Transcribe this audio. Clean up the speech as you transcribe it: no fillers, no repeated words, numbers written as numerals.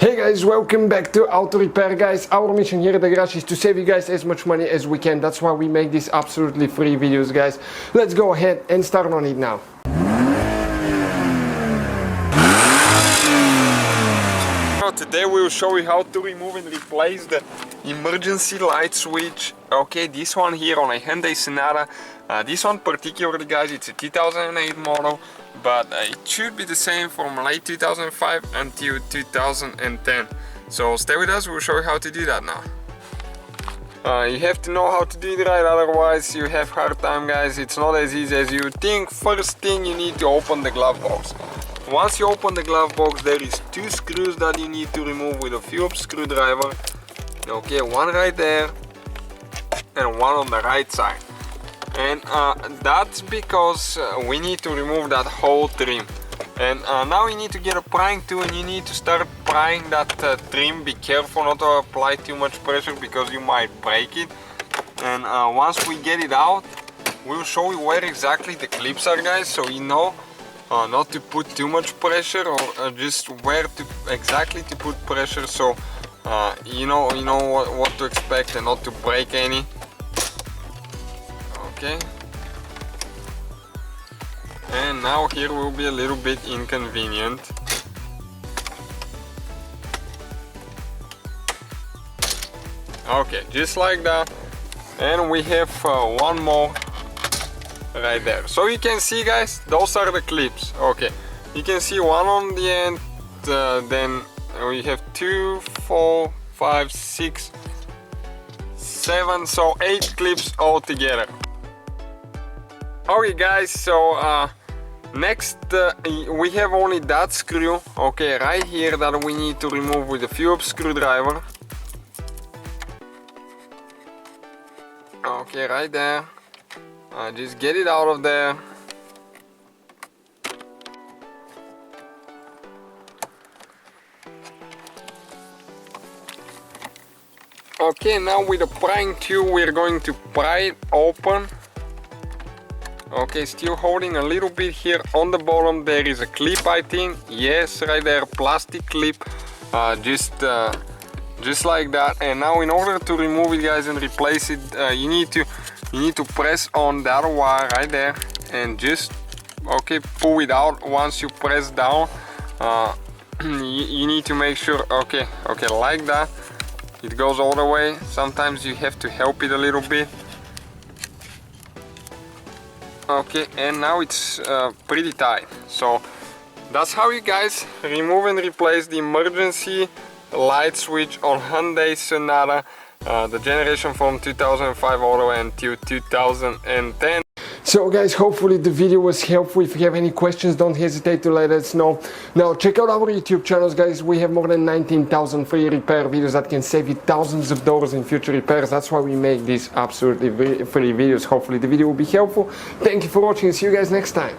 Hey guys, welcome back to Auto Repair, guys. Our mission here at the garage is to save you guys as much money as we can. That's why we make these absolutely free videos, guys. Let's go ahead and start on it now. Today we will show you how to remove and replace the emergency light switch. Okay, this one here on a Hyundai Sonata. This one particularly, guys, it's a 2008 model, but it should be the same from late 2005 until 2010. So stay with us, we'll show you how to do that now. You have to know how to do it right, otherwise you have hard time, guys. It's not as easy as you think. First thing, you need to open the glove box. Once you open the glove box, there is two screws that you need to remove with a Phillips screwdriver. Okay, one right there and one on the right side. And that's because we need to remove that whole trim. And now you need to get a prying tool and you need to start prying that trim. Be careful not to apply too much pressure because you might break it. And once we get it out, we'll show you where exactly the clips are, guys, so you know not to put too much pressure, or just where to exactly to put pressure, so you know what to expect and not to break any. Okay, and now here will be a little bit inconvenient. Okay, just like that. And we have one more right there. So you can see, guys, those are the clips. Okay, you can see one on the end, then we have 2, 4, 5, 6, 7, so 8 clips all together. Okay, guys, so next we have only that screw, okay, right here, that we need to remove with a Phillips screwdriver. Okay, right there. Just get it out of there. Okay, now with the prying tool we're going to pry it open. Okay, still holding a little bit here on the bottom. There is a clip, I think. Yes, right there, plastic clip. Just like that. And now in order to remove it, guys, and replace it, you need to press on that wire right there and just pull it out. Once you press down, you need to make sure, okay, like that, it goes all the way. Sometimes you have to help it a little bit. Okay, and now it's pretty tight. So that's how you guys remove and replace the emergency light switch on Hyundai Sonata, the generation from 2005 all the way until 2010. So guys, hopefully the video was helpful. If you have any questions, don't hesitate to let us know. Now check out our YouTube channels, guys. We have more than 19,000 free repair videos that can save you thousands of dollars in future repairs. That's why we make these absolutely free videos. Hopefully the video will be helpful. Thank you for watching and see you guys next time.